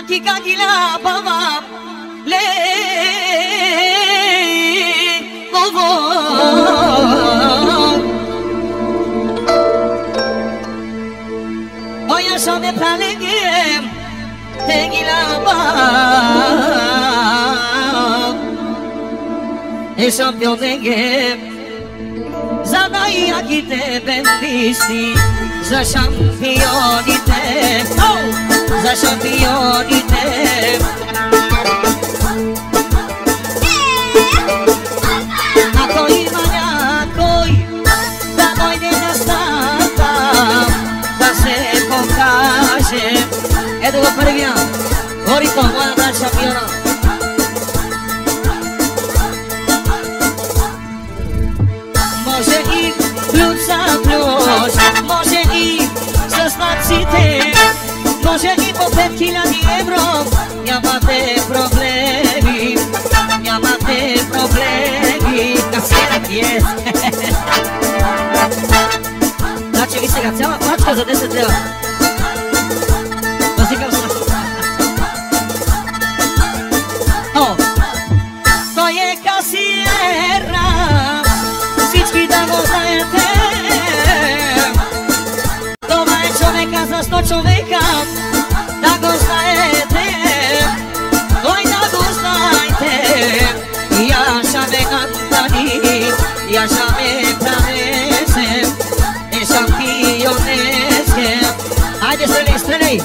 Kikagila baba le bovo Oya shame palenge tegila baba E champion denge Zadai akite bendisti Za championite Za championite Akoi mania akoi Da noi de nastata Da se pokaže Edo go prvia Gorito moja da šampiona Može i plus za plus Može i sa snacite Može i po 5.000 euro Nemate problemi Nemate problemi Как се е Значи ви сега цяла пачка за 10 лева Насикам се Той е касиера Всички да го знаете Това е човека за 100 човека Да го знаете Той да го знаете Я шаме кантани Я шаме пранесе E шампионесе Хайде стреляй, стреляй